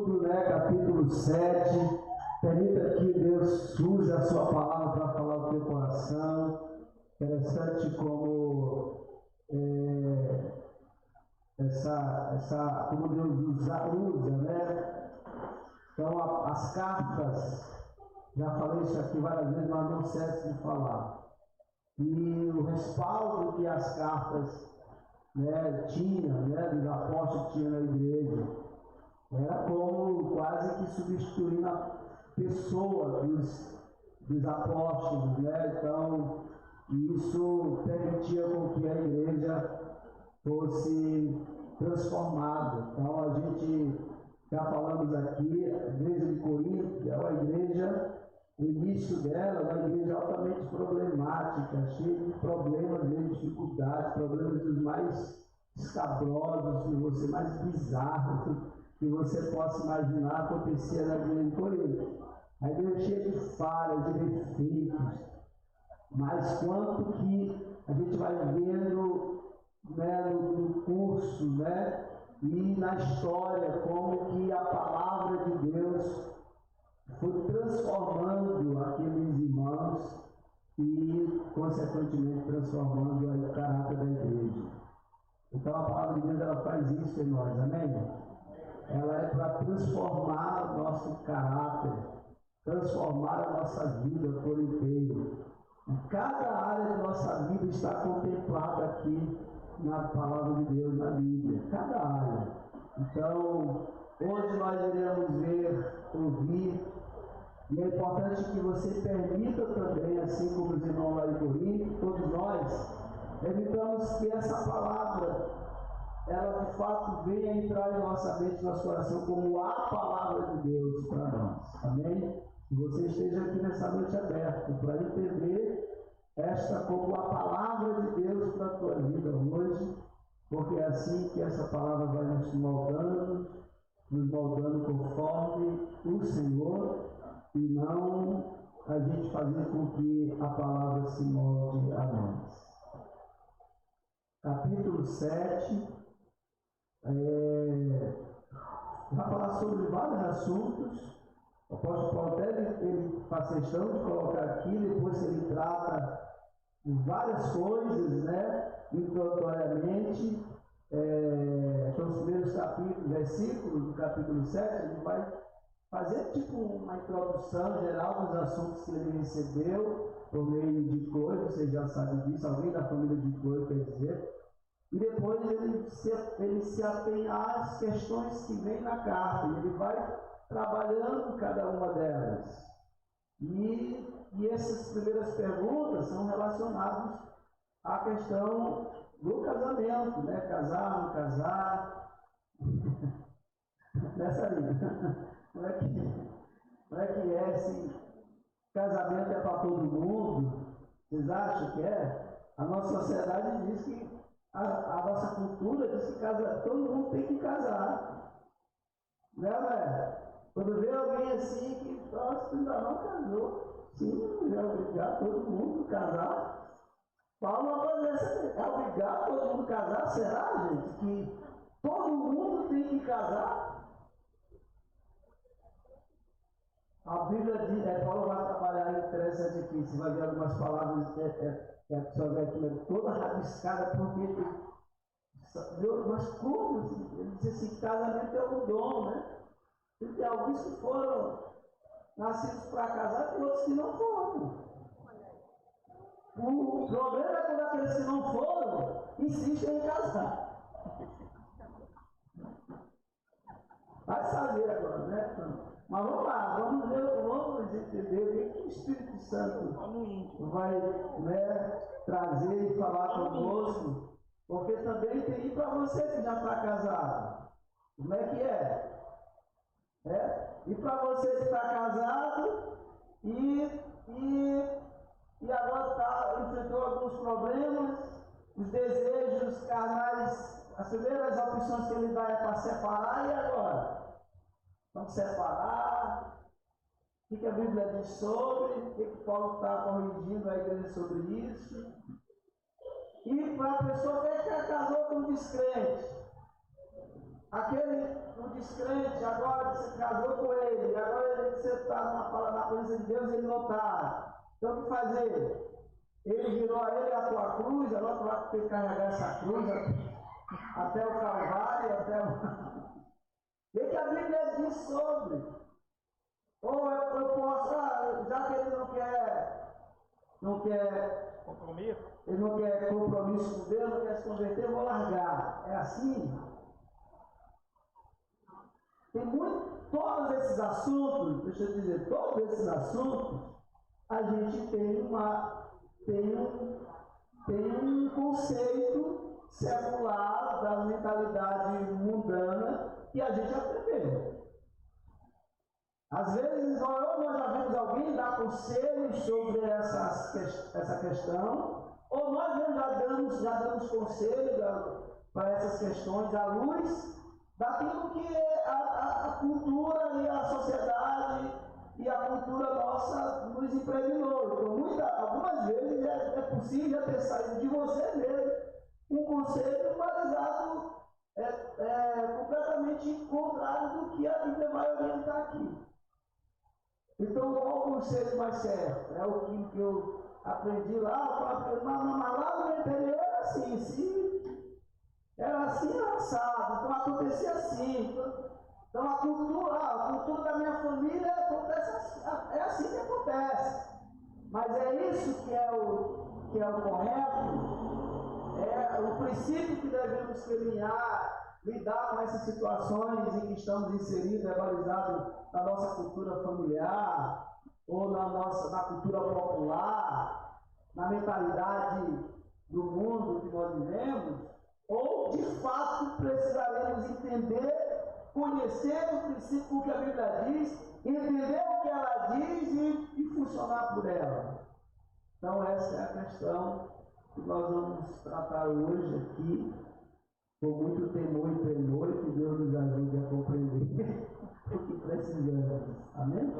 estudo, né, capítulo 7. Permita que Deus use a sua palavra para falar o teu coração. Interessante como como Deus usa, né? Então, as cartas, já falei isso aqui várias vezes, mas não cesse de falar. E o respaldo que as cartas, né, tinham, né, dos apóstolos tinham na igreja, era como quase que substituindo a pessoa dos apóstolos, né? Então, isso permitia com que a igreja fosse transformada. Então, a gente já falamos aqui, a igreja de Corinto é uma igreja, o início dela é uma igreja altamente problemática, cheia de problemas, de dificuldades, problemas dos mais escabrosos, que você mais bizarros que você possa imaginar acontecia na igreja de Corinto. A igreja cheia de falhas, de defeitos, mas quanto que a gente vai vendo, né, no curso, né, e na história, como que a palavra de Deus foi transformando aqueles irmãos e, consequentemente, transformando o caráter da igreja. Então, a palavra de Deus, ela faz isso em nós, amém? Ela é para transformar o nosso caráter, transformar a nossa vida por inteiro. Cada área da nossa vida está contemplada aqui na palavra de Deus, na Bíblia. Cada área. Então, hoje nós iremos ver, ouvir, e é importante que você permita também, assim como os irmãos lá em Corinto, todos nós, permitamos que essa palavra, ela de fato venha entrar em nossa mente, no nosso coração, como a palavra de Deus para nós. Amém? Que você esteja aqui nessa noite aberta para entender esta como a palavra de Deus para a tua vida hoje, porque é assim que essa palavra vai nos moldando conforme o Senhor, e não a gente fazer com que a palavra se molde a nós. Capítulo 7 vai falar sobre vários assuntos. O apóstolo Paulo até ele faz questão de colocar aqui, depois ele trata de várias coisas, né, introdutoriamente. Então, os primeiros versículos do capítulo 7, ele vai fazer tipo uma introdução geral dos assuntos que ele recebeu por meio de Chloe, você já sabe disso, alguém da família de Chloe quer dizer. E depois ele se atém às questões que vêm na carta, e ele vai trabalhando cada uma delas. E essas primeiras perguntas são relacionadas à questão do casamento, né? Casar, não casar, nessa linha. Como é que é se casamento é para todo mundo? Vocês acham que é? A nossa sociedade diz que a nossa cultura diz que todo mundo tem que casar. Né, velho? Quando vê alguém assim que, nossa, ainda não casou, sim, é obrigar todo mundo a casar. Paulo não vai fazer essa, é obrigar todo mundo a casar? Será, gente, que todo mundo tem que casar? A Bíblia diz, Paulo vai trabalhar interessante aqui, você vai ver algumas palavras que a pessoa vê aqui toda rabiscada, porque mas como? Ele diz assim, casamento é um dom, né? E tem alguns que foram nascidos para casar e outros que não foram. O problema é quando aqueles que não foram insistem em casar. Vai saber agora, né? Mas vamos lá, vamos entender o que o Espírito Santo vai, né, trazer e falar conosco, porque também tem para você que já está casado. Como é que é? E para você que está casado e agora enfrentou alguns problemas, os desejos carnais, as primeiras opções que ele dá é para separar, e agora? Vamos separar. O que a Bíblia diz sobre? O que Paulo está corrigindo a igreja sobre isso? E para a pessoa que casou com um descrente, o descrente, agora você casou com ele, agora você está na presença de Deus e ele não está. Então o que fazer? Ele virou a ele a tua cruz, agora tu vai ter que carregar essa cruz até o Calvário, até o... O que a Bíblia diz sobre? Ou eu posso, já que ele não quer compromisso, ele não quer compromisso com Deus, não quer se converter, eu vou largar. É assim? Todos esses assuntos, deixa eu dizer, todos esses assuntos, a gente tem um conceito secular da mentalidade mundana que a gente aprendeu. Às vezes, nós já vimos alguém dar conselhos sobre essa questão, ou nós já damos conselhos para essas questões à luz daquilo que a cultura e a sociedade e a cultura nossa nos impregnou. Então, algumas vezes é possível ter saído de você mesmo um conselho balizado completamente contrário do que a Bíblia vai orientar aqui. Então, qual o conselho mais certo? É o que eu aprendi lá, mas lá no interior era assim, era assim assado, então acontecia assim. Então a cultura da minha família acontece assim, é assim que acontece. Mas é isso que é o correto, é o princípio que devemos caminhar, lidar com essas situações em que estamos inseridos, balizado na nossa cultura familiar, ou na cultura popular, na mentalidade do mundo que nós vivemos, ou de fato precisaremos entender, conhecer o princípio que a Bíblia diz, entender o que ela diz e funcionar por ela. Então essa é a questão que nós vamos tratar hoje aqui, com muito temor e tremor, e que Deus nos ajude a compreender o que precisamos. Amém?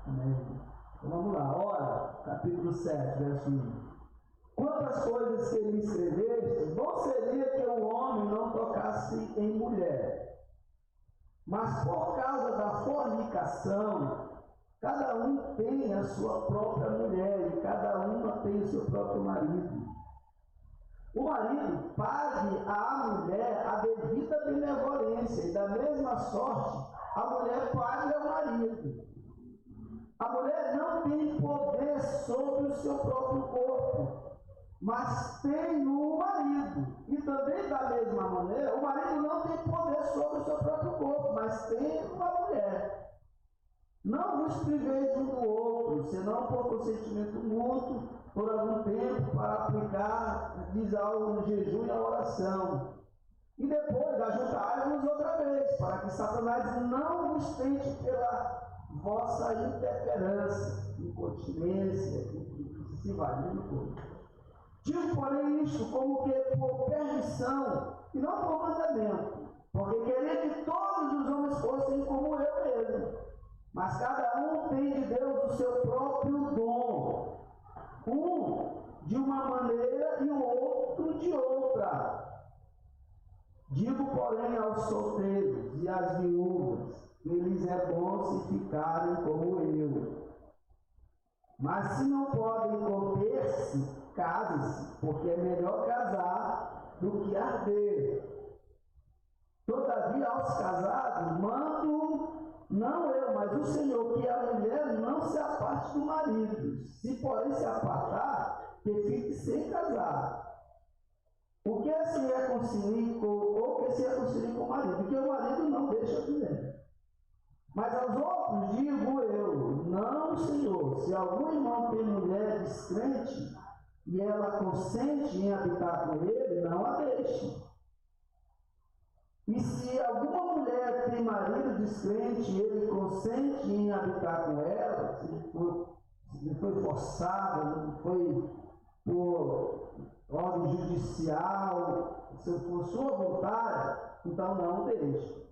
Amém. Então vamos lá. Ora, capítulo 7, verso 1. Quantas coisas que ele escreveste, bom seria que o homem não tocasse em mulher. Mas por causa da fornicação, cada um tem a sua própria mulher e cada uma tem o seu próprio marido. O marido pague à mulher a devida benevolência, e da mesma sorte a mulher pague ao marido. A mulher não tem poder sobre o seu próprio corpo, mas tem o marido. E também da mesma maneira, o marido não tem poder sobre o seu próprio corpo, mas tem uma mulher. Não vos priveis um do outro, senão por consentimento mútuo, por algum tempo, para aplicar, diz ao jejum e à oração. E depois ajuntai-vos outra vez, para que Satanás não vos tente pela vossa intemperança, incontinência, que se invadindo tudo. Digo, porém, isto como que por permissão e não por mandamento, porque queria que todos os homens fossem como eu mesmo. Mas cada um tem de Deus o seu próprio dom, um de uma maneira e o outro de outra. Digo, porém, aos solteiros e às viúvas, que lhes é bom se ficarem como eu. Mas se não podem conter-se, casem-se, porque é melhor casar do que arder. Todavia, aos casados, mando não eu, mas o Senhor, que a mulher não se aparte do marido. Se porém se apartar, que fique sem casar. O que se reconcilie ou que se reconcilie com o marido? Porque o marido não deixa a mulher. Mas aos outros digo eu, não, Senhor, se algum irmão tem mulher descrente e ela consente em habitar com ele, não a deixe. E se alguma mulher tem marido descrente e ele consente em habitar com ela, se ele foi forçado, não foi por ordem judicial, se for sua vontade, então não deixe.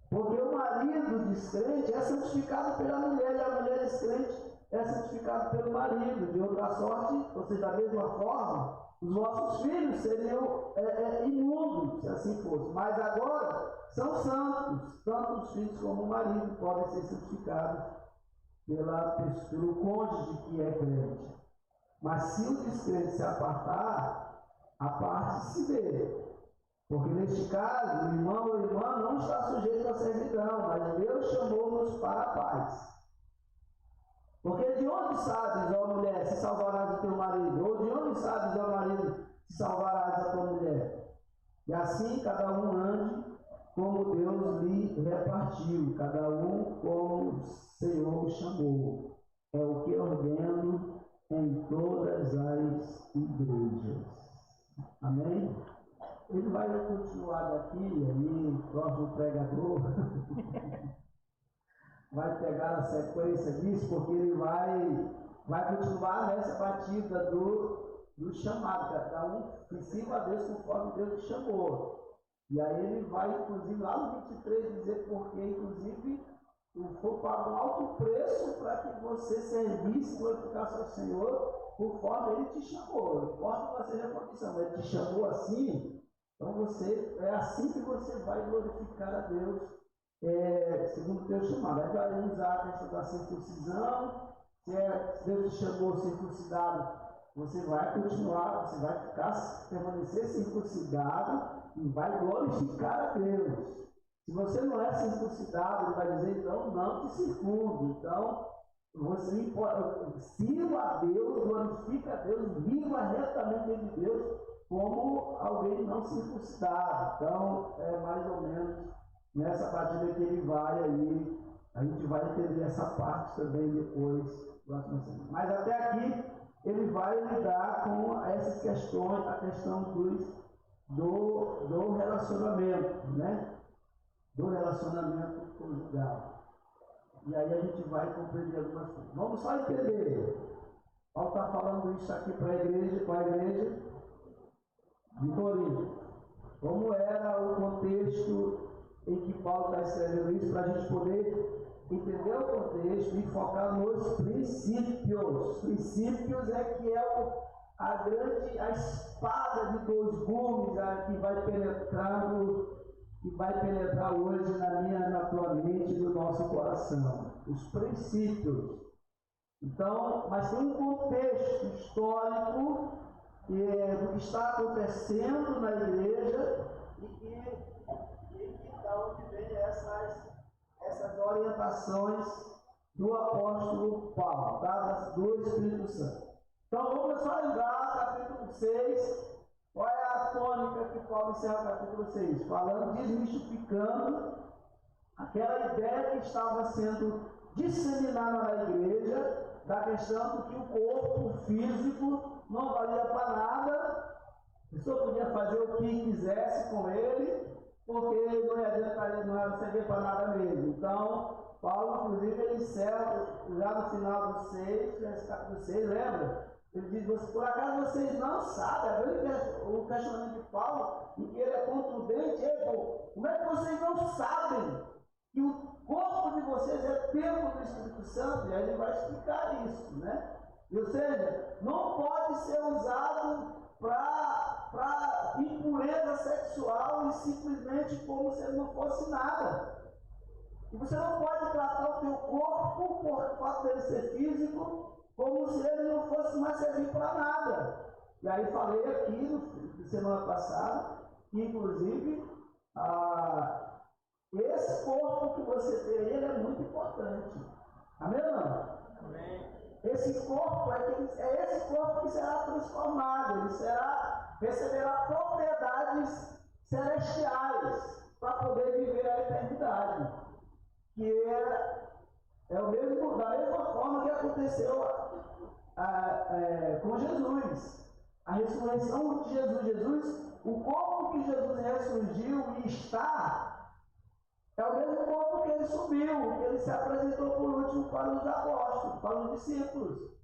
Porque o marido descrente é santificado pela mulher e a mulher descrente é santificada pelo marido. De outra sorte, ou seja, da mesma forma, os vossos filhos seriam imundos, se assim fosse. Mas agora são santos, tanto os filhos como o marido podem ser santificados pelo cônjuge que é crente. Mas se o descrente se apartar, aparte-se dele. Porque neste caso, o irmão ou irmã não está sujeito à servidão, mas Deus chamou-nos para a paz. Porque de onde sabes, ó mulher, se salvarás do teu marido? Ou de onde sabes, ó marido, se salvarás da tua mulher? E assim cada um ande como Deus lhe repartiu, cada um como o Senhor o chamou. É o que ordeno em todas as igrejas. Amém? Ele vai continuar daqui, aí o próximo pregador vai pegar a sequência disso, porque ele vai continuar nessa batida do chamado, cada um que sirva a Deus conforme Deus te chamou. E aí ele vai, inclusive, lá no 23, dizer porque, inclusive, foi pago um alto preço para que você servisse e glorificasse ao Senhor conforme Ele te chamou. Não importa qual seja a condição, Ele te chamou assim, então é assim que você vai glorificar a Deus, segundo o teu chamado. Aí vai usar a questão da circuncisão, se Deus te chamou circuncidado, você vai continuar, você vai permanecer circuncidado e vai glorificar a Deus. Se você não é circuncidado, ele vai dizer, então não te circunde. Então, você sirva a Deus, glorifica a Deus, viva retamente de Deus como alguém não circuncidado. Então, é mais ou menos nessa partida que ele vai aí. A gente vai entender essa parte também depois, próxima semana. Mas até aqui, ele vai lidar com essas questões, a questão do relacionamento, né? Do relacionamento conjugal. E aí a gente vai compreender algumas coisas. Vamos só entender. Paulo está falando isso aqui para a igreja de Corinto. Como era o contexto em que Paulo está escrevendo isso, para a gente poder entender o contexto e focar nos princípios. Princípios é que é a espada de dois gumes que vai penetrar hoje na minha, na tua mente e no nosso coração. Os princípios. Então, mas tem um contexto histórico do que está acontecendo na igreja e que da onde vem essas orientações do apóstolo Paulo, dadas do Espírito Santo. Então, vamos só lembrar, capítulo 6. Qual é a tônica que Paulo encerra o capítulo 6? Falando, desmistificando aquela ideia que estava sendo disseminada na igreja, da questão de que o corpo físico não valia para nada, a pessoa podia fazer o que quisesse com ele, porque não adiantaria, não ia servir para nada mesmo. Então, Paulo, inclusive, ele encerra já no final do 6, capítulo 6, lembra? Ele diz, por acaso vocês não sabem, o questionamento de Paulo, em que ele é contundente, como é que vocês não sabem que o corpo de vocês é templo do Espírito Santo? E aí ele vai explicar isso, né? Ou seja, não pode ser usado para impureza sexual e simplesmente como se ele não fosse nada. E você não pode tratar o teu corpo, por fato dele ser físico, como se ele não fosse mais servir para nada. E aí falei aqui, na semana passada, que inclusive esse corpo que você tem aí, ele é muito importante. Amém ou não? Amém. Esse corpo é esse corpo que será transformado, ele receberá propriedades celestiais para poder viver a eternidade. Que é o mesmo, da mesma forma que aconteceu com Jesus. A ressurreição de Jesus, o corpo que Jesus ressurgiu e está, é o mesmo corpo que ele subiu, que ele se apresentou por último para os apóstolos, para os discípulos.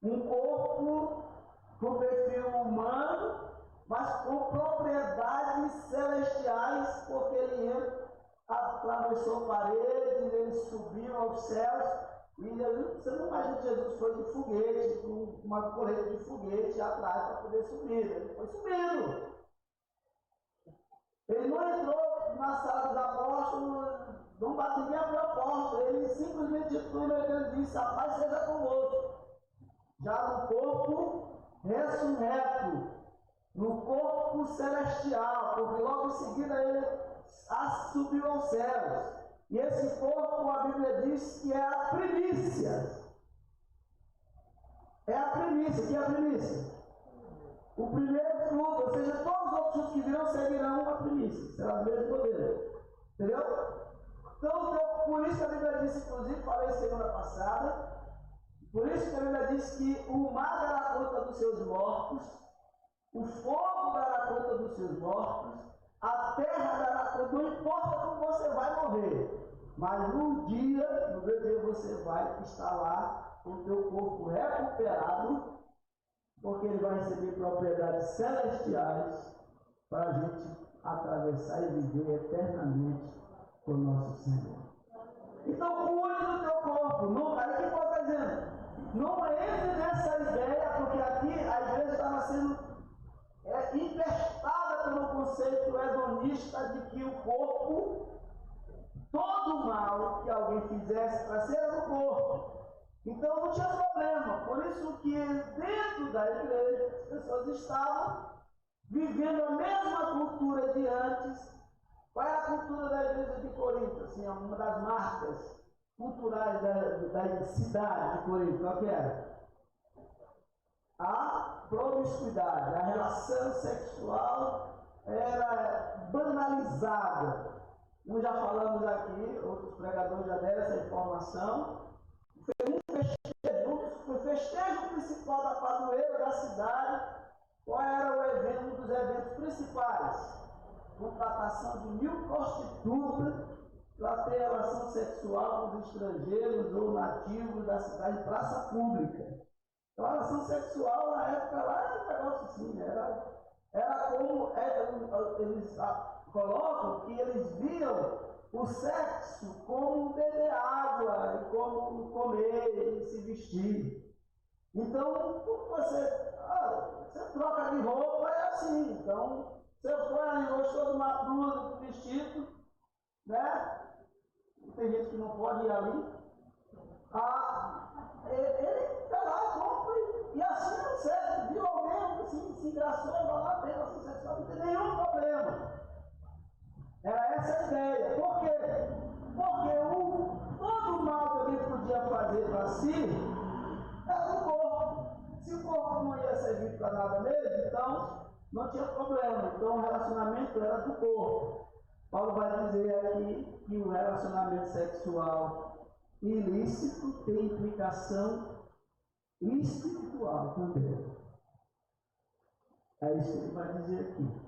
Um corpo com perfil humano, mas com propriedades celestiais, porque ele atravessou paredes, ele subiu aos céus, E você não imagina que Jesus foi de foguete, com uma corrida de foguete atrás para poder subir. Ele foi subindo. Ele não entrou na sala dos apóstolos, não bateu nem abriu a porta. Ele simplesmente entrou e ele disse: a paz seja convosco. Já no corpo ressurreto, no corpo celestial, porque logo em seguida ele subiu aos céus. E esse corpo, a Bíblia diz que é a primícia. É a primícia. O que é a primícia? O primeiro fruto, ou seja, todos os outros frutos que virão seguirão a primícia. Será o mesmo poder. Entendeu? Então, por isso que a Bíblia diz, inclusive, falei semana passada, por isso que a Bíblia diz que o mar dará conta dos seus mortos, o fogo dará conta dos seus mortos, a terra dará conta, não importa como você vai morrer, mas no meu dia você vai estar lá com o teu corpo recuperado, porque ele vai receber propriedades celestiais para a gente atravessar e viver eternamente com o nosso Senhor. Então cuide do teu corpo. Não, aí que Paulo está dizendo, não entre nessa ideia, porque aqui a igreja estava sendo infestada pelo conceito hedonista de que o corpo, todo mal que alguém fizesse para ser era no corpo. Então não tinha problema. Por isso que dentro da igreja as pessoas estavam vivendo a mesma cultura de antes. Qual é a cultura da igreja de Corinto? Assim, uma das marcas culturais da cidade de Corinto, qual que era? A promiscuidade, a relação sexual era banalizada. Nós já falamos aqui, outros pregadores já deram essa informação. Foi o festejo principal da padroeira da cidade. Qual era o evento, um dos eventos principais? Contratação de 1000 prostitutas para ter relação sexual com os estrangeiros ou nativos da cidade em praça pública. Então, a relação sexual na época lá era um negócio assim, era como eles colocam que eles viam o sexo como beber água, e como comer e se vestir. Então, você troca de roupa, é assim. Então, você foi, gostou de uma blusa, de um vestido, né? Tem gente que não pode ir ali. Ele vai lá, compra e assim não serve. Viu alguém, se engraçou, vai lá, tem relação sexual, não tem nenhum problema. Era essa a ideia. Por quê? Porque todo o mal que alguém podia fazer para si era no corpo. Se o corpo não ia servir para nada mesmo, então não tinha problema. Então o relacionamento era do corpo. Paulo vai dizer aqui que o relacionamento sexual ilícito tem implicação espiritual também. É isso que ele vai dizer aqui.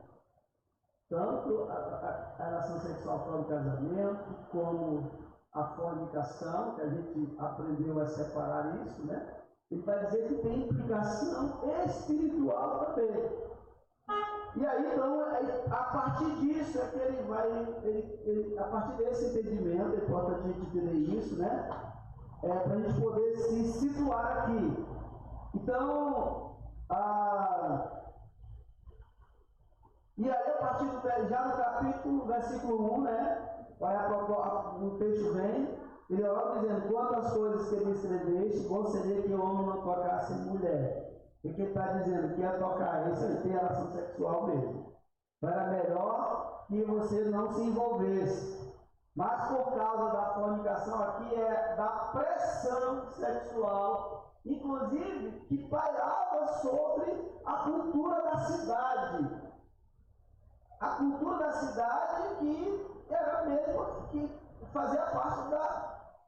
Tanto a relação sexual fora do casamento, como a fornicação, que a gente aprendeu a separar isso, né? Ele vai dizer que tem implicação espiritual também. E aí, então, a partir disso é que ele vai, a partir desse entendimento, é importante a gente entender isso, né? Para a gente poder se situar aqui. Então, e aí, a partir já no capítulo, versículo 1, né? O texto vem, ele vai dizendo: quantas coisas que me escreveste, bom seria que o homem não tocasse mulher. E que está dizendo que ia tocar isso aí, tem relação sexual mesmo. Era melhor que você não se envolvesse. Mas por causa da fornicação aqui é da pressão sexual, inclusive que pairava sobre a cultura da cidade. A cultura da cidade que era mesmo que fazia parte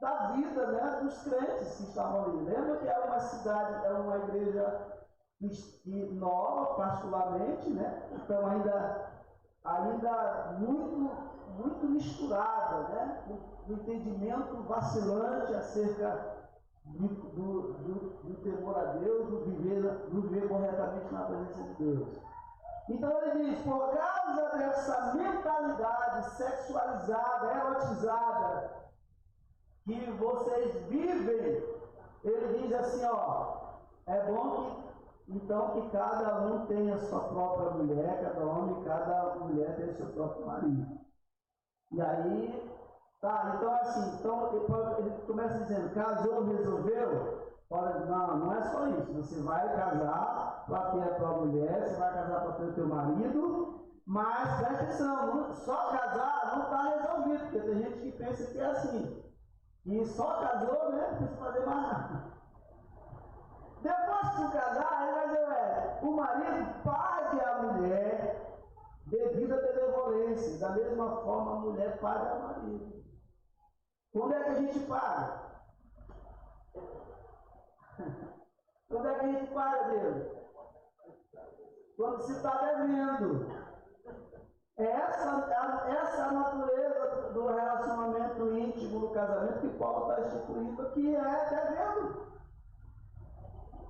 da vida, né, dos crentes que estavam ali. Lembra que era uma cidade, era uma igreja nova, particularmente, né? Então ainda muito misturada, né? O entendimento vacilante acerca do temor a Deus, do viver corretamente na presença de Deus. Então ele diz: por causa dessa mentalidade sexualizada, erotizada, que vocês vivem, ele diz assim, ó, é bom que cada um tenha sua própria mulher, cada homem, cada mulher tenha seu próprio marido. E aí, tá, então é assim, então ele começa dizendo, casou, resolveu? Olha, não é só isso, você vai casar para ter a tua mulher, você vai casar para ter o teu marido, mas presta atenção, só casar não está resolvido, porque tem gente que pensa que é assim, e só casou, né, não precisa fazer mais nada. Depois que tu casar, aí vai dizer, o marido pague a mulher devida benevolência, da mesma forma a mulher paga ao marido. Quando é que a gente paga? Quando é que a gente paga, Deus? Quando se está devendo. Essa é a natureza do relacionamento íntimo do casamento que Paulo está instituindo aqui, é devendo.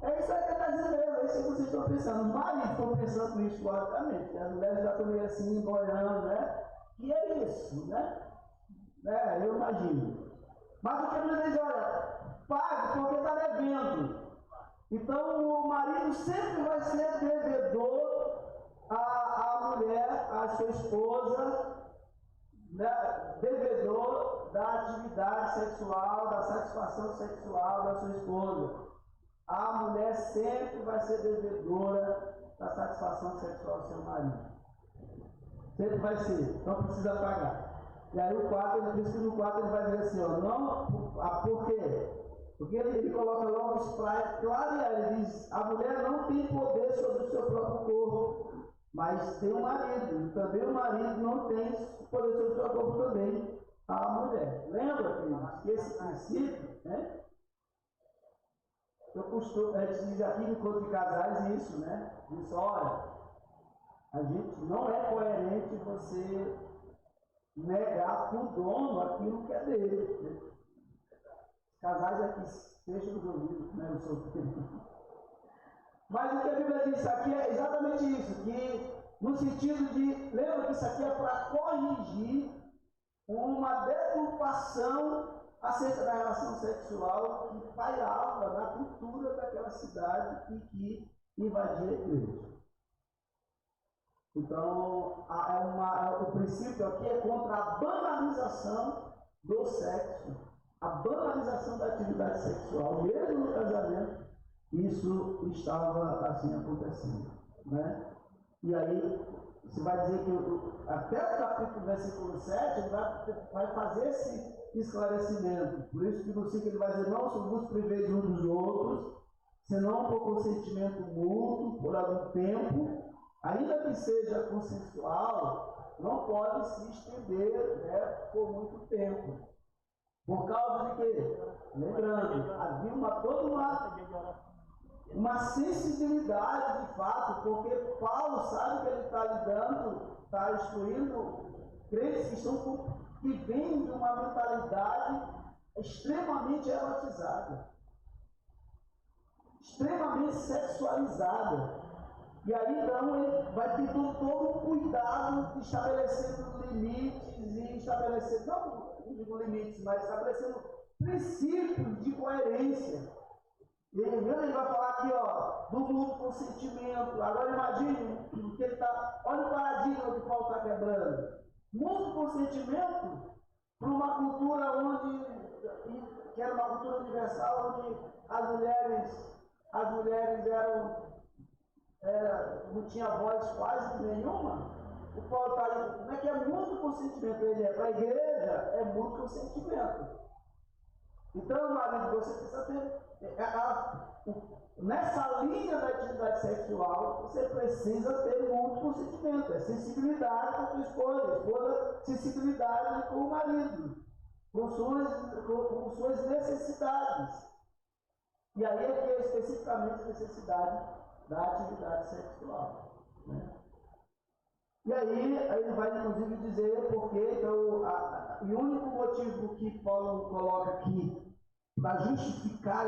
É isso aí que ele está dizendo, é isso que vocês estão pensando. Os maridos estão pensando isso, logicamente. As mulheres já estão meio assim, boiando, né? Que é isso, né? Eu imagino. Mas o que ele diz, olha, pague porque está devendo. Então o marido sempre vai ser devedor à mulher, à sua esposa, né? Devedor da atividade sexual, da satisfação sexual da sua esposa. A mulher sempre vai ser devedora da satisfação sexual do seu marido. Sempre vai ser, não precisa pagar. E aí o 4, ele diz que no 4 ele vai dizer assim, ó, não, por quê? Porque ele coloca logo isso claro, ele diz, a mulher não tem poder sobre o seu próprio corpo, mas tem um marido, e também o marido não tem poder sobre o seu corpo também, a mulher. Lembra que esse princípio, né? A gente diz aqui no encontro de casais isso, né? Diz, olha, a gente não é coerente você negar para o dono aquilo que é dele. Né? Os casais aqui fecham os ouvidos, né? Eu sou Mas o que a Bíblia diz aqui é exatamente isso, que no sentido de, lembra que isso aqui é para corrigir uma deturpação acerca da relação sexual que pairava na cultura daquela cidade e que invadia a igreja. Então, o princípio aqui é contra a banalização do sexo, a banalização da atividade sexual, mesmo no casamento, isso estava assim acontecendo, né? E aí, você vai dizer que até o capítulo, versículo 7, vai fazer esse esclarecimento. Por isso que no 5 ele vai dizer, não vos priveis uns dos outros, senão por consentimento mútuo, por algum tempo, ainda que seja consensual, não pode se estender, né, por muito tempo. Por causa de quê? Lembrando, havia toda uma sensibilidade de fato, porque Paulo sabe que ele está lidando, está instruindo crentes que vêm de uma mentalidade extremamente erotizada, extremamente sexualizada. E aí então ele vai ter todo um cuidado estabelecendo limites e estabelecendo, não digo limites, mas estabelecendo princípios de coerência. Ele vai falar aqui, ó, do mútuo consentimento. Agora imagine que ele está. Olha o paradigma que Paulo está quebrando. Mútuo consentimento para uma cultura que era uma cultura universal, onde as mulheres não tinha voz quase nenhuma. O Paulo está ali, como é que é mútuo consentimento? Ele para a igreja, é mútuo consentimento. Então, marido, você precisa ter. Nessa linha da atividade sexual, você precisa ter muito consentimento. É sensibilidade com a sua esposa, sensibilidade com o marido, com suas necessidades. E aí é que é especificamente a necessidade da atividade sexual. Né? E aí ele vai inclusive dizer porque, então, e o único motivo que Paulo coloca aqui para justificar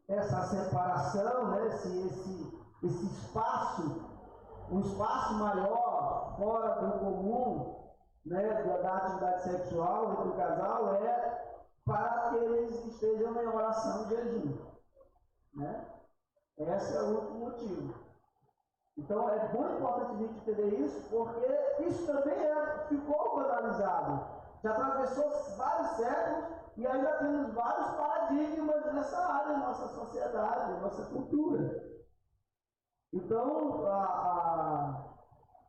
essa separação, né, esse espaço, um espaço maior fora do comum, né, da atividade sexual entre o casal, é para que eles estejam em oração e jejum. Né? Esse é o último motivo. Então é muito importante a gente entender isso, porque isso também ficou banalizado. Já atravessou vários séculos e ainda temos vários paradigmas nessa área, nossa sociedade, nossa cultura. Então,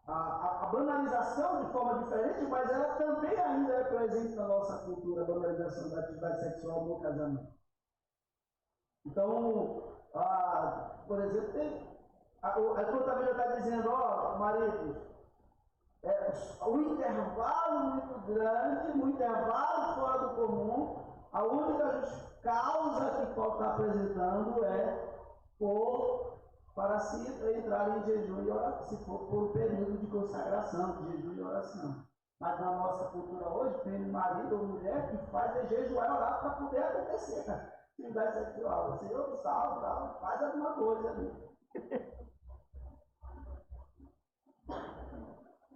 a banalização de forma diferente, mas ela também ainda é presente na nossa cultura, a banalização da atividade sexual no casamento. Então, por exemplo, a contabilidade está dizendo, maridos, o intervalo muito grande, um intervalo fora do comum, a única causa que Paulo está apresentando é para se entrar em jejum e oração, se for por um período de consagração, de jejum e oração. Mas na nossa cultura hoje, tem marido ou mulher que faz jejuar e orar para poder acontecer, cara. Atividade sexual. O Senhor salva, faz alguma coisa ali.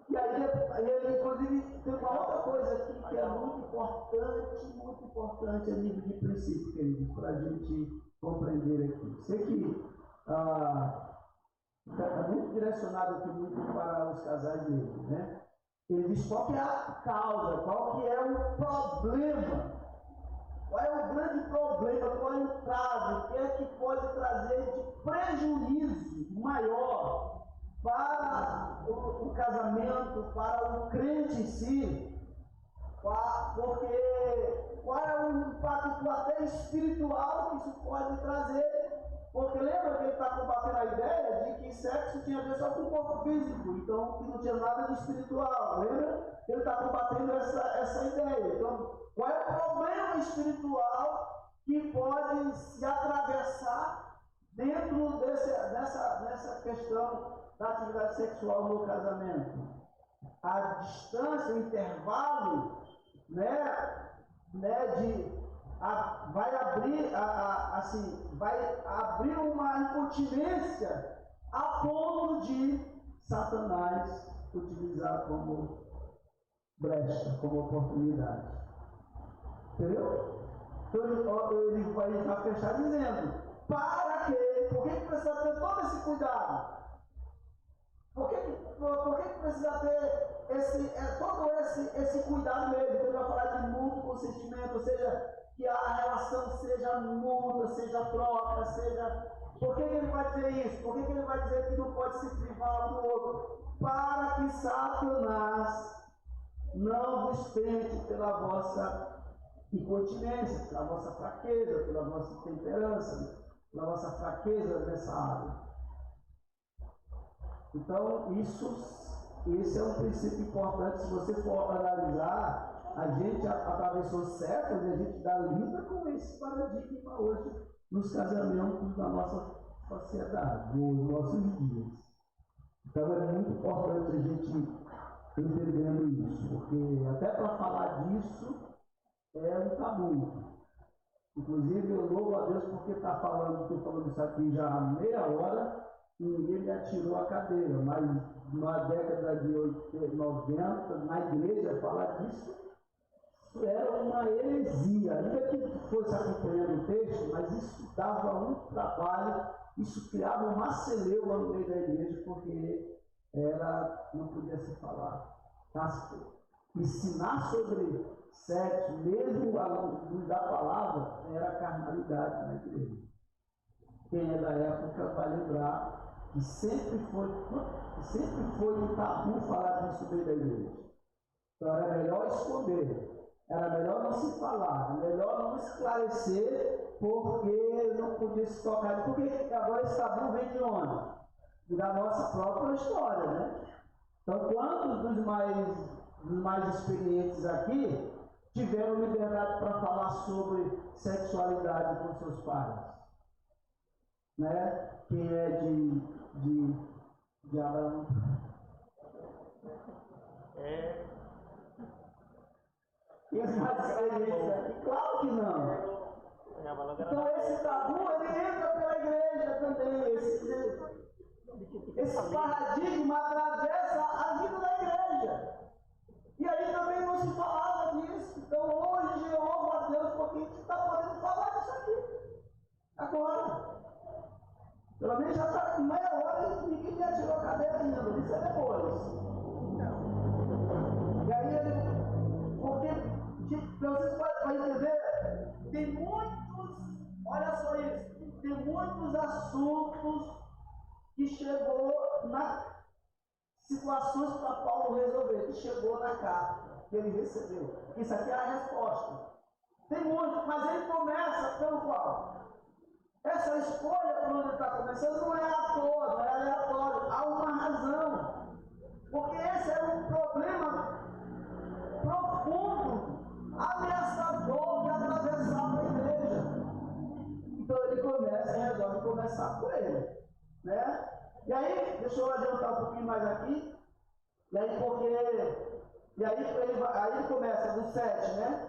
E aí, ele, inclusive, tem uma outra coisa aqui que é muito importante a nível de princípio, queridos, para a gente compreender aqui. Sei que é muito direcionado aqui muito para os casais dele, né? Ele diz qual que é a causa, qual que é o problema, qual é o grande problema, qual é o caso, o que é que pode trazer de prejuízo maior para o casamento, para o crente em si, porque qual é o impacto até espiritual que isso pode trazer. Porque lembra que ele está combatendo a ideia de que sexo tinha a ver só com o corpo físico, então que não tinha nada de espiritual. Lembra? Ele está combatendo essa ideia. Então, qual é o problema espiritual que pode se atravessar dentro dessa questão da atividade sexual no casamento? A distância, o intervalo, vai abrir uma incontinência a ponto de Satanás utilizar como brecha, como oportunidade. Entendeu? Então ele vai fechar dizendo, por que precisa ter todo esse cuidado? Por que precisa ter todo esse cuidado mesmo? Ele vai falar de mútuo consentimento, ou seja, que a relação seja mútua, seja troca, seja... Por que ele vai dizer isso? Por que ele vai dizer que não pode se privar um do outro? Para que Satanás não vos tente pela vossa incontinência, pela vossa fraqueza, pela vossa intemperança, pela vossa fraqueza nessa área. Então, esse é um princípio importante. Se você for analisar, a gente atravessou séculos e a gente dá lida com esse paradigma hoje nos casamentos da nossa sociedade, nos nossos dias. Então, é muito importante a gente entendendo isso, porque até para falar disso é um tabu. Inclusive, eu louvo a Deus porque estou falando isso aqui já há meia hora e ninguém me atirou a cadeira, mas na década de 90, na igreja, falar disso era uma heresia, ainda que fosse acompanhando o texto, mas isso dava um trabalho, isso criava uma celeuma no meio da igreja, porque não podia se falar. Ensinar sobre sexo, mesmo a luz da palavra, era carnalidade na igreja. Quem é da época vai lembrar que sempre foi um tabu falar disso dentro da igreja. Então era melhor esconder, era melhor não se falar, era melhor não esclarecer, porque não podia se tocar. Porque agora esse tabu vem de onde? Da nossa própria história, né? Então, quantos dos mais experientes aqui tiveram liberdade para falar sobre sexualidade com seus pais? Né? Quem é de Abraão? E os mais experientes aqui? Claro que não. Então esse tabu, ele entra pela igreja também. Esse paradigma atravessa a vida da igreja. E aí também não se falava disso. Então hoje eu louvo a Deus porque tem muitos assuntos que chegou na situações para Paulo resolver, que chegou na carta que ele recebeu. Isso aqui é a resposta. Tem muito, mas ele começa pelo qual? Essa escolha, quando ele está começando, não é à toa, não é aleatório. Há uma razão. Porque esse era um problema profundo, ameaçador, que atravessava a igreja. Então ele começa e resolve começar por ele. Né? E aí, deixa eu adiantar um pouquinho mais aqui. E aí ele começa do 7, né?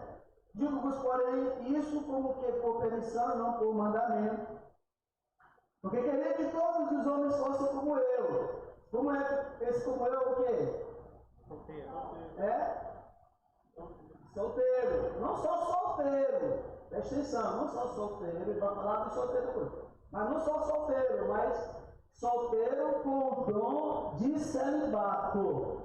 Digo-vos, porém, isso como que por permissão e não por mandamento. Porque queria que todos os homens fossem como eu. Como é esse como eu o quê? Solteiro. É? Solteiro. Não só solteiro. Presta atenção, não só solteiro. Ele vai falar do solteiro. Mas não só solteiro, mas solteiro com o dom de celibato.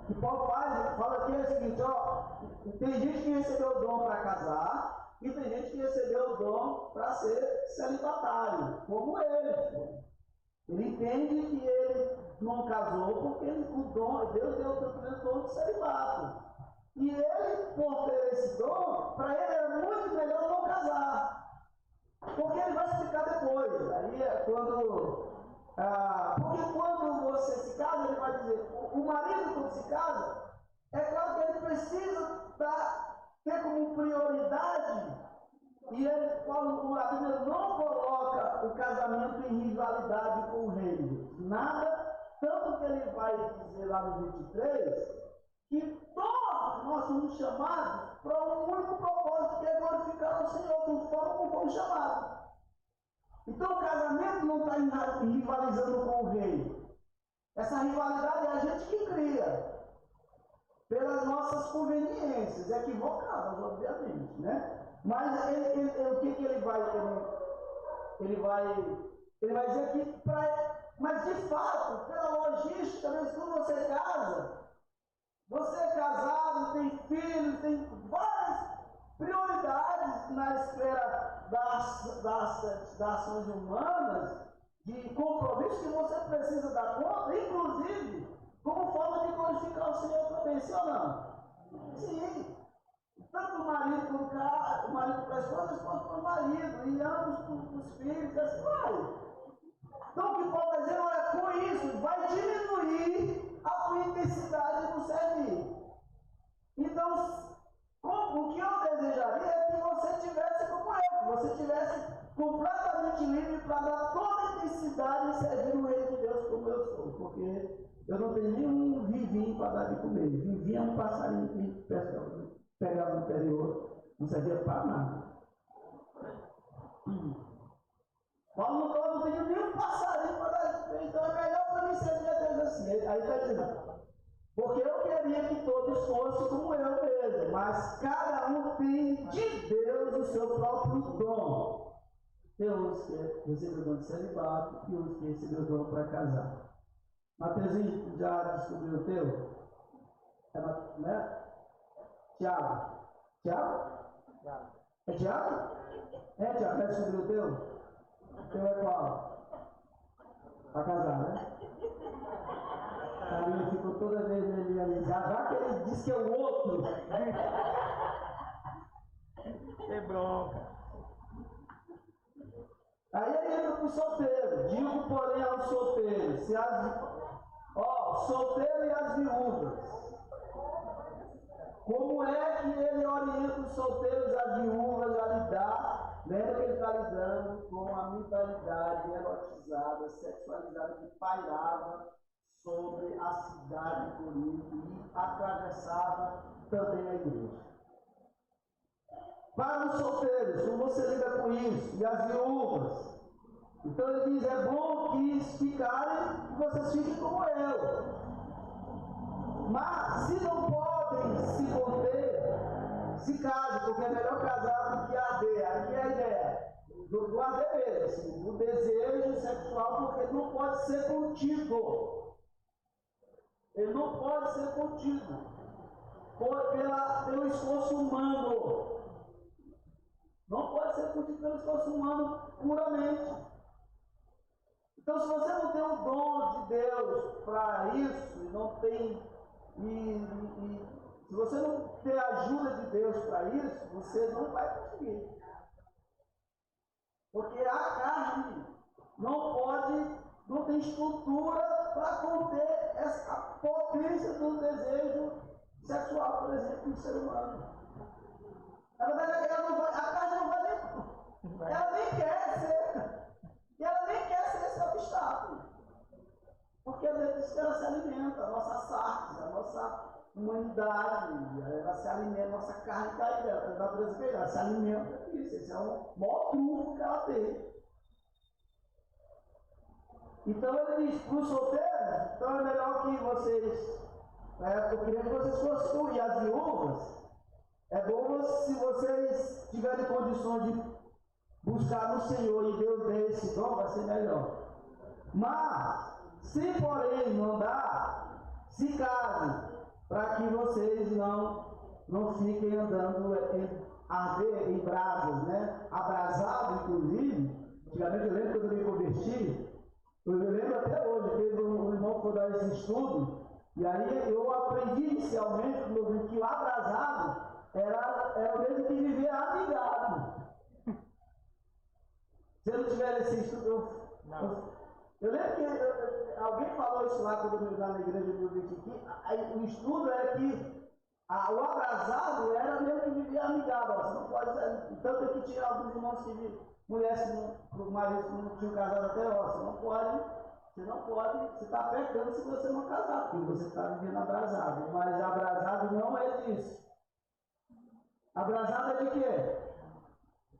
E Paulo fala aqui é o seguinte, ó, tem gente que recebeu o dom para casar e tem gente que recebeu o dom para ser celibatário, como ele. Ele entende que ele não casou porque Deus deu o dom de celibato. E ele, por ter esse dom, para ele era muito melhor não casar. Porque ele vai explicar depois. Aí é porque quando você se casa, ele vai dizer, o marido quando se casa, é claro que ele precisa ter como prioridade, e a Bíblia não coloca o casamento em rivalidade com o reino. Nada, tanto que ele vai dizer lá no 23, que todos nós somos chamados para um único propósito, que é glorificar o Senhor, de forma como fomos chamados. Então o casamento não está rivalizando com o rei. Essa rivalidade é a gente que cria, pelas nossas conveniências, equivocadas, obviamente, né? Mas o que ele vai dizer aqui, mas de fato, pela logística, mesmo quando você casa, você é casado, tem filhos, tem várias prioridades na esfera das ações humanas, de compromisso que você precisa dar conta, inclusive como forma de glorificar o Senhor também, sim ou não? Sim. Tanto o marido para a esposa para o marido, e ambos para os filhos, e assim vai. Então o que Paulo está dizendo, olha, com isso vai diminuir a tua intensidade no servir. Então, o que eu desejaria é que você tivesse como eu, que você tivesse completamente livre para dar toda a intensidade e servir o Rei de Deus como eu sou, porque eu não tenho nenhum vivinho para dar de comer. Vivinho é um passarinho que pegava no interior, não servia para nada. Paulo não tem nenhum passarinho para dar de comer, então é melhor para mim servir a Deus assim. Aí está dizendo, porque eu queria que todos fossem como eu mesmo, mas cada um tem de Deus o seu próprio dom. Tem uns que recebeu o dom de celibato e uns que recebeu o dom para casar. Mateuzinho, já descobriu o teu? Né? Tiago? É Tiago? É, Tiago, já descobriu o teu? O teu é qual? Para casar, né? Carinho ficou toda vez ele ali. Já que ele diz que é o outro. É bronca. Aí ele entra para o solteiro. Digo, porém, aos solteiros. Solteiro e as viúvas. Como é que ele orienta os solteiros e as viúvas a lidar? Lembra que ele está lidando com a mentalidade erotizada, sexualizada que pairava sobre a cidade de Corinto e atravessava também a igreja. Para os solteiros, como você lida com isso? E as viúvas? Então ele diz, é bom que ficarem, que vocês fiquem como eu. Mas se não podem se conter, se casem, porque é melhor casar do que arder. Aqui é a ideia do arder mesmo, assim, do desejo sexual, porque ele não pode ser contido. Ele não pode ser contido pelo esforço humano. Não pode ser curtido pelo esforço humano puramente. Então, se você não tem o dom de Deus para isso, não tem, se você não ter a ajuda de Deus para isso, você não vai conseguir. Porque a carne não tem estrutura para conter a potência do desejo sexual, por exemplo, do ser humano. Na verdade, a carne não vai nem. Ela nem quer ser. E ela nem quer ser esse obstáculo. Porque às vezes ela se alimenta, a nossa sarx, a nossa humanidade, ela se alimenta, a nossa carne cai dela, a natureza cai dela, ela se alimenta disso. Esse é o maior trunfo que ela tem. Então ele diz para os solteiros, então é melhor que vocês, eu queria que vocês fossem, e as viúvas, é bom se vocês tiverem condições de buscar no Senhor e Deus dê esse dom, vai ser melhor. Mas, se porém não dá, se casem, para que vocês não fiquem andando em brasas, né? Abrasado, inclusive. Antigamente eu lembro quando eu me converti, eu me lembro até hoje, teve um irmão que foi dar esse estudo, e aí eu aprendi inicialmente que o abrasado era o mesmo que viver amigado. Se eu não tiver esse estudo, eu lembro que alguém falou isso lá quando eu estava na igreja do Vitinho, o estudo era que o abrasado era mesmo que vivia amigado. Você não pode, tanto é que tinha alguns irmãos que viviam, mulheres que o marido que não tinham casado até você não pode, você está pecando se você não casar, porque você está vivendo abrasado. Mas abrasado não é disso. Abrasado é de quê?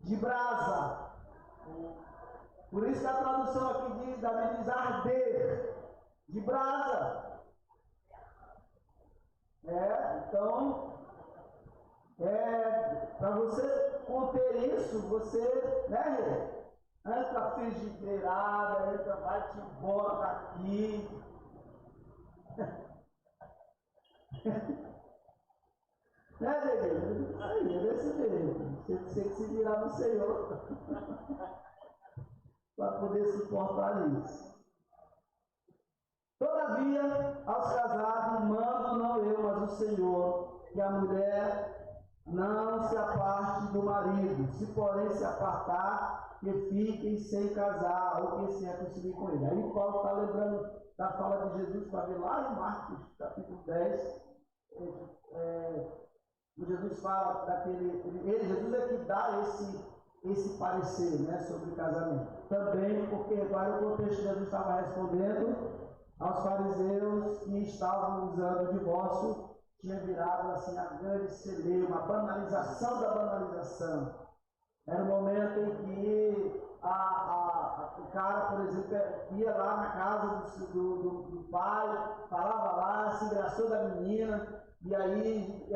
De brasa. Por isso que a tradução aqui também diz arder, de brasa. Então, para você conter isso, você, né, entra frigideirada, entra, vai-te embora daqui. Né, Deus? Aí, é desse jeito. Você tem que se virar no Senhor para poder suportar isso. Todavia, aos casados, mando não eu, mas o Senhor, que a mulher não se aparte do marido, se porém se apartar, que fiquem sem casar, ou que se reconciliem com ele. Aí Paulo está lembrando da fala de Jesus, para ver lá em Marcos, capítulo 10, Jesus fala Jesus é que dá esse parecer, né, sobre o casamento. Também porque, para o contexto, Jesus estava respondendo aos fariseus que estavam usando o divórcio, tinha virado assim a grande celeuma, uma banalização da banalização. Era o momento em que o cara, por exemplo, ia lá na casa do pai, falava lá, se engraçou da menina, e aí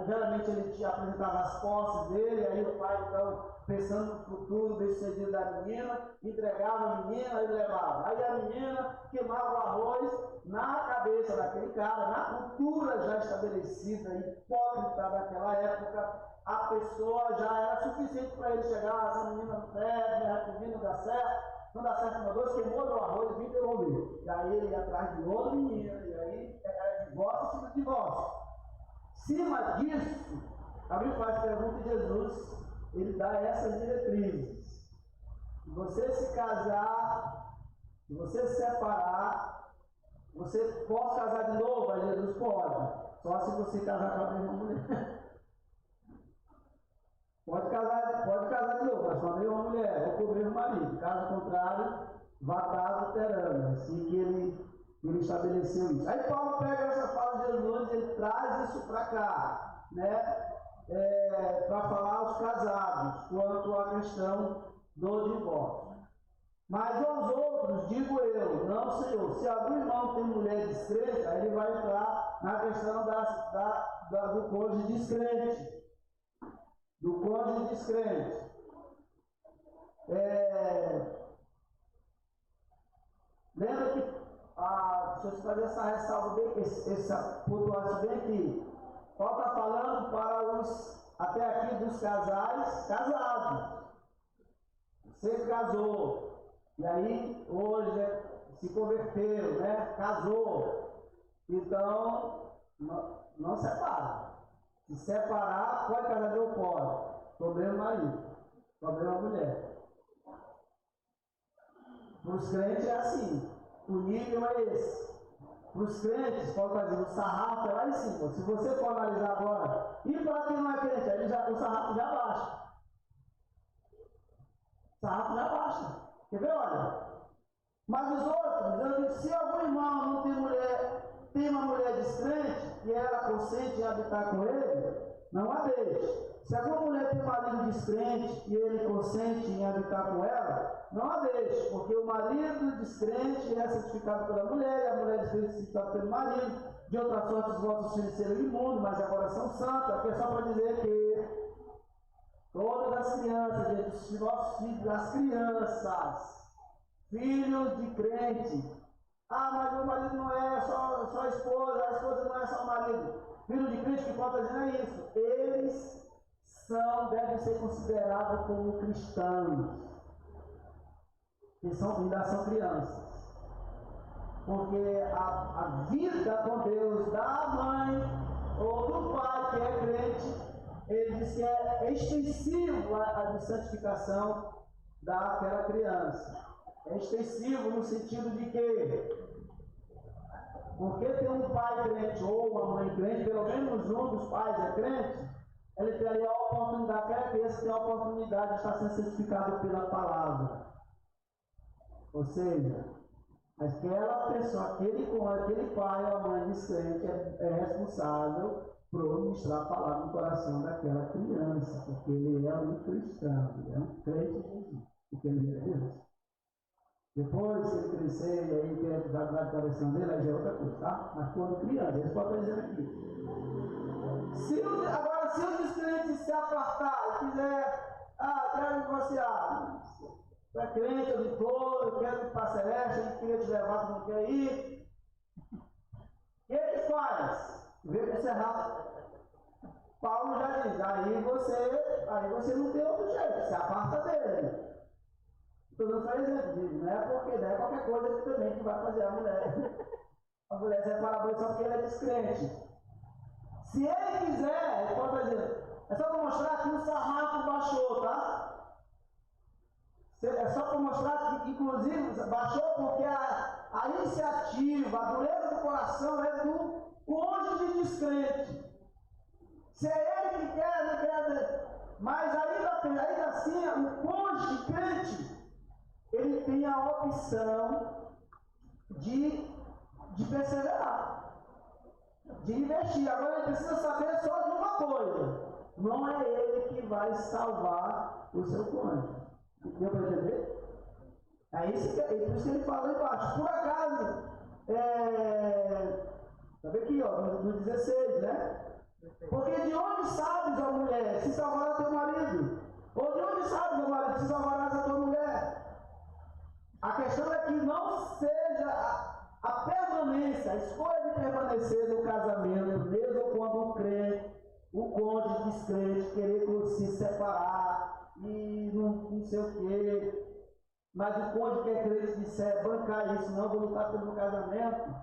geralmente ele apresentava as posses dele, aí o pai, então, pensando no futuro bem-sucedido da menina, entregava a menina e levava. Aí a menina queimava o arroz na cabeça daquele cara, na cultura já estabelecida, hipócrita daquela época, a pessoa já era suficiente para ele chegar, essa menina não serve, não dá certo. Não dá certo uma dois, queimou meu arroz, vim devolver. E aí ele ia atrás de outra menina, e aí era divórcio em cima de divórcio. Acima disso, alguém faz pergunta e Jesus, ele dá essas diretrizes. Se você se casar, se você se separar, você pode casar de novo? Aí Jesus pode. Só se você casar com a mesma mulher. Pode casar de novo, mas com a mesma mulher, ou com o mesmo marido. Caso contrário, vá estar adulterando. Assim que ele estabeleceu isso. Aí Paulo pega essa fala de Jesus e ele traz isso para cá, né? Para falar aos casados, quanto à questão do divórcio. Mas aos outros, digo eu, não, Senhor, se algum irmão tem mulher descrente, aí ele vai entrar na questão do cônjuge descrente. Do cônjuge descrente. Lembra que se você fazer essa ressalva bem, essa pontuação bem aqui, Paulo está falando para os até aqui dos casais casados. Você casou, e aí hoje se converteu, né? Casou. Então, não separa. Se separar, pode casar ou pode. Problema marido, problema mulher. Para os crentes é assim, o nível é esse. Para os crentes, pode fazer o sarrafo é lá em cima. Se você for analisar agora, e para quem não é crente, aí o sarrafo já baixa. O sarrafo já baixa. Quer ver? Olha. Mas os outros, eu digo, se algum irmão não tem mulher, tem uma mulher descrente e ela consente em habitar com ele, não a deixe. Se alguma mulher tem um marido descrente e ele consente em habitar com ela, não a deixe, porque o marido descrente é santificado pela mulher, e a mulher descrente é santificada pelo marido. De outra sorte, os vossos filhos serão imundos, mas agora são santos. Aqui é só para dizer que todas as crianças, gente, os nossos filhos, as crianças, filhos de crente. Ah, mas meu marido não é só a esposa não é só o marido. Filho de crente que pode dizer é isso. Eles devem ser considerados como cristãos. Eles ainda são crianças. Porque a vida com Deus da mãe ou do pai que é crente, ele diz que é extensivo a de santificação daquela criança. É extensivo no sentido de que, porque tem um pai crente ou uma mãe crente, pelo menos um dos pais é crente, ele tem ali a oportunidade, aquela criança tem a oportunidade de estar sendo santificado pela palavra. Ou seja, aquela pessoa, aquele pai ou a mãe descrente é responsável por ministrar a palavra no coração daquela criança, porque ele é um cristão, ele é um crente de Jesus, porque ele é Deus. Depois, se ele crescer e aí tem a dificuldade de coração dele, aí já é outra coisa, tá? Mas quando criança, eles podem dizer aqui. Agora, se o descrente se apartar e quiser, quero divorciar, tu é crente, eu tô, eu quero ir para a Celeste, eu queria te levar, tu não quer ir. O que ele faz? Vê que você rápido. Paulo já diz, aí você não tem outro jeito, se aparta dele. Estou dando só exemplo disso, não é porque não é qualquer coisa que também que vai fazer a mulher. A mulher se separar só porque ele é descrente. Se ele quiser, ele pode dizer, é só para mostrar que o sarrafo baixou, tá? É só para mostrar que, inclusive, baixou porque a iniciativa, a dureza do coração é do cônjuge descrente. Se é ele que quer, não quer, mas ainda assim, o cônjuge crente, ele tem a opção de perseverar, de investir. Agora ele precisa saber só de uma coisa: não é ele que vai salvar o seu cônjuge. Deu para entender? É por isso que ele fala lá embaixo. Por acaso, tá vendo aqui, ó, no 16, né? Porque de onde sabes, ó mulher, se salvará teu marido? Ou de onde sabes, ó marido, se salvarás a tua mulher? A questão é que não seja a permanência, a escolha de permanecer no casamento, mesmo quando o cônjuge descrente, querer se separar e não sei o quê, mas o cônjuge que é crente disser, bancar isso, não vou lutar pelo casamento,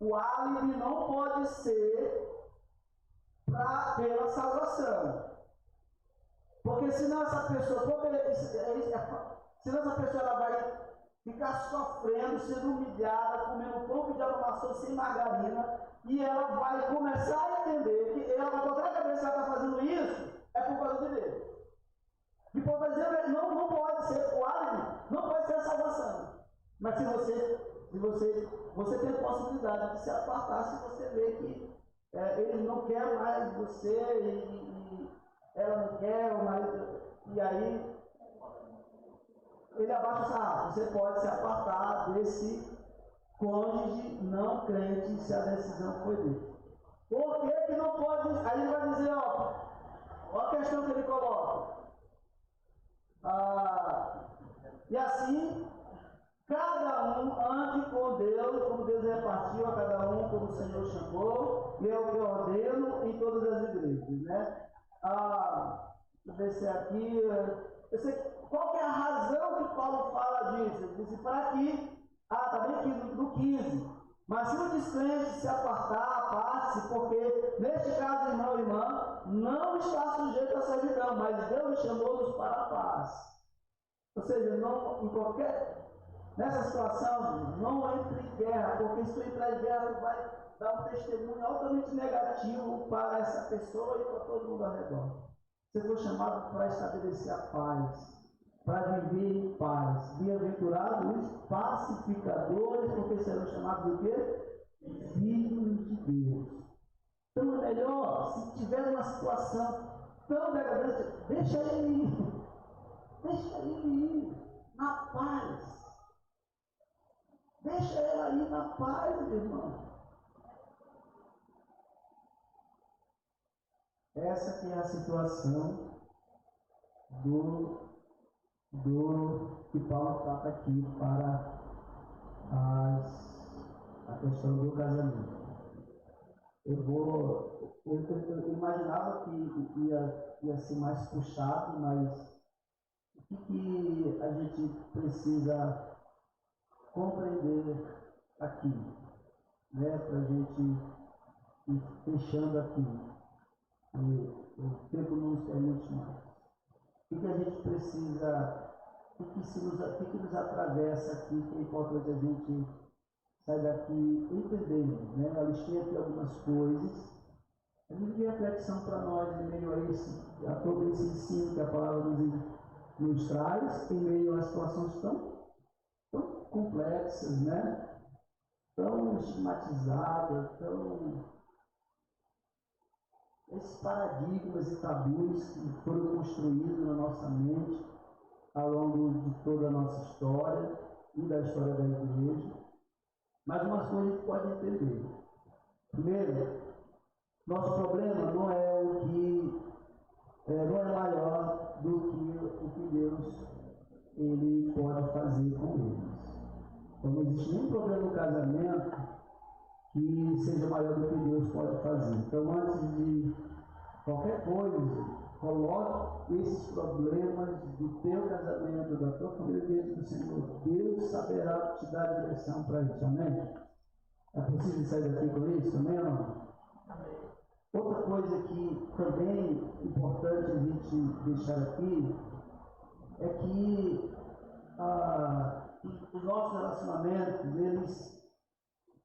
o álibi não pode ser pela salvação. Porque senão essa pessoa, ela vai ficar sofrendo, sendo humilhada, comendo pão de amassou sem margarina, e ela vai começar a entender que ela vai botar na cabeça que ela está fazendo isso, é por causa de Deus. E por dizer, não pode ser o álibi, não pode ser a salvação. Mas se você tem a possibilidade de se apartar, se você vê que ele não quer mais você e ela não quer, e aí ele abaixa o sarrafo. Você pode se apartar desse cônjuge não crente se a decisão foi dele. Por que não pode? Aí ele vai dizer, ó a questão que ele coloca. E assim, cada um ande com Deus, como Deus repartiu a cada um, como o Senhor chamou, e é o que eu ordeno em todas as igrejas, né? descer aqui. Eu sei qual que é a razão que Paulo fala disso. Ele disse para aqui, está bem aqui no 15. Mas se o descrente se apartar, aparte-se, porque neste caso, irmão e irmã, não está sujeito à servidão, mas Deus chamou-nos para a paz. Ou seja, nessa situação, não entre em guerra, porque se tu entrar em guerra, tu vai dar um testemunho altamente negativo para essa pessoa e para todo mundo ao redor. Você foi chamado para estabelecer a paz, para viver em paz. Bem-aventurados os pacificadores, porque serão chamados do quê? Filhos de Deus. Então é melhor, se tiver uma situação tão degradante, deixa ele ir. Deixa ele ir na paz. Deixa ela ir na paz, meu irmão. Essa que é a situação do que Paulo trata aqui para a questão do casamento. Eu imaginava que ia ser mais puxado, mas o que a gente precisa compreender aqui, né, para a gente ir fechando aqui, o tempo não nos permite mais. O que a gente precisa, o que nos atravessa aqui, que é importante a gente sair daqui entendendo, né? Eu listei aqui algumas coisas, a gente de reflexão para nós em meio a todo esse ensino que a palavra nos traz, em meio a situações tão complexas, né? Tão estigmatizadas, esses paradigmas e tabus que foram construídos na nossa mente ao longo de toda a nossa história e da história da igreja. Mas umas coisas a gente pode entender. Primeiro, nosso problema não é não é maior do que o que Deus ele pode fazer com eles. Então não existe nenhum problema no casamento que seja maior do que Deus pode fazer. Então, antes de qualquer coisa, coloque esses problemas do teu casamento, da tua família diante do Senhor. Deus saberá te dar direção para isso. Amém? É possível sair daqui com isso? Amém ou não? Amém. Outra coisa que também é importante a gente deixar aqui é que os nossos relacionamentos,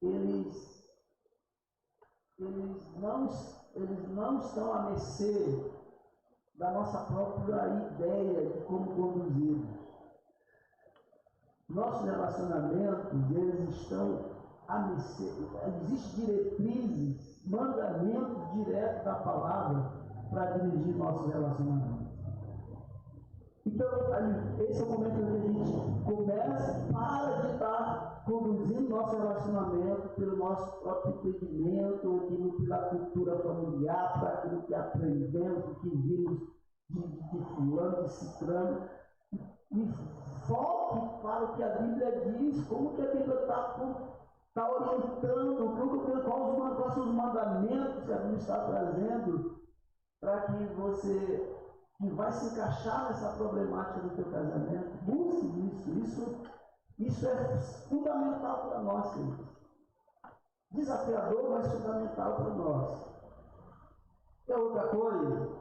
eles não estão à mercê da nossa própria ideia de como conduzirmos. Nossos relacionamentos, eles estão à mercê. Existem diretrizes, mandamentos diretos da palavra para dirigir nossos relacionamentos. Então, esse é o momento em que a gente começa, para de estar conduzindo nosso relacionamento pelo nosso próprio entendimento, pela cultura familiar, para aquilo que aprendemos, que vimos de fulano, de ciclano, e foque para o que a Bíblia diz, como que a Bíblia está orientando, quais são os mandamentos que a Bíblia está trazendo, para que você que vai se encaixar nessa problemática do teu casamento, busque isso. Isso é fundamental para nós, queridos. Desafiador, mas fundamental para nós. E outra coisa,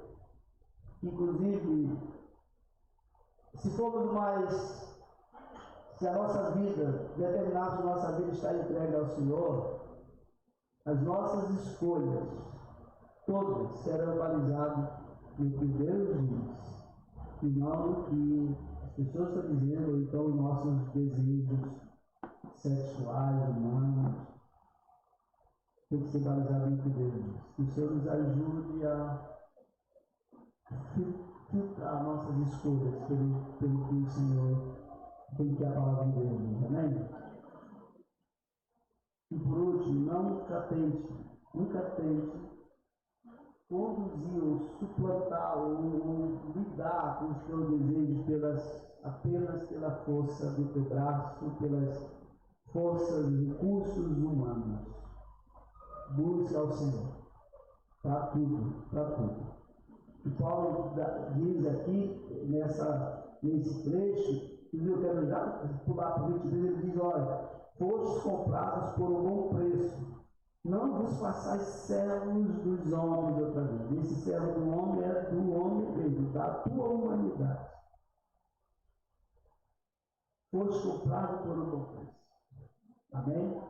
inclusive, se a nossa vida, determinado a nossa vida está entregue ao Senhor, as nossas escolhas, todas serão balizadas no que Deus diz, e não no que as pessoas estão dizendo, ou então nossos desejos sexuais, humanos. Tem que ser balizado no que Deus diz. Que o Senhor nos ajude a filtrar nossas escolhas pelo que o Senhor, pelo que a palavra de Deus diz. Amém? E por último, nunca tente conduzir ou suplantar ou lidar com os teus desejos apenas pela força do teu braço, pelas forças e recursos humanos. Busque ao Senhor para tudo, para tudo. E Paulo diz aqui, nesse trecho, e eu quero já pular para o 22, ele diz, olha, fostes comprados por um bom preço, não vos façais servos dos homens outra vez. Esse servo do homem é do homem mesmo, da tua humanidade. Foste comprado por um bom preço. Amém?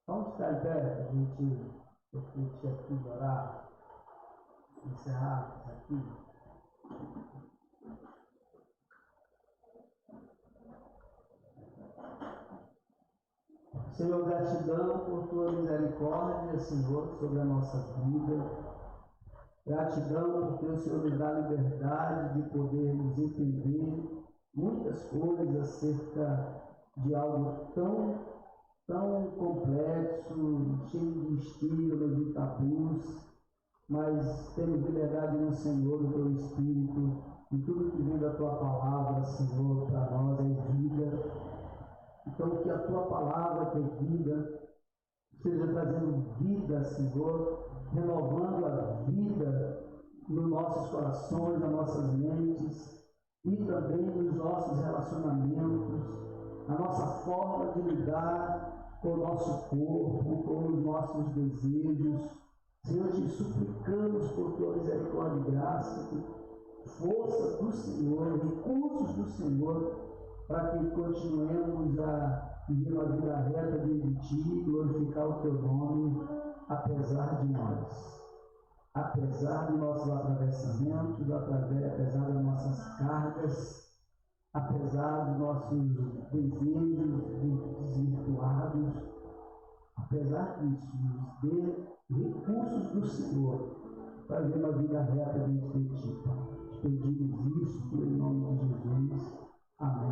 Vamos ficar em pé, a gente aqui orar, encerrar isso aqui. Senhor, gratidão por tua misericórdia, Senhor, sobre a nossa vida. Gratidão porque o Senhor nos dá a liberdade de podermos entender muitas coisas acerca de algo tão complexo, cheio de estigmas, de tabus, mas temos liberdade no Senhor, no teu Espírito, e tudo que vem da tua palavra, Senhor, para nós é vida. Então, que a tua palavra, que é vida, esteja trazendo vida, Senhor, renovando a vida nos nossos corações, nas nossas mentes e também nos nossos relacionamentos, a nossa forma de lidar com o nosso corpo, com os nossos desejos. Senhor, te suplicamos por tua misericórdia e graça, força do Senhor, recursos do Senhor, para que continuemos a viver uma vida reta de ti, glorificar o teu nome, apesar de nós. Apesar de nossos atravessamentos, apesar das nossas cargas, apesar dos nossos desejos desvirtuados, apesar disso, nos dê recursos do Senhor para viver uma vida reta diante de ti. Pedimos isso em nome de Jesus. Amém.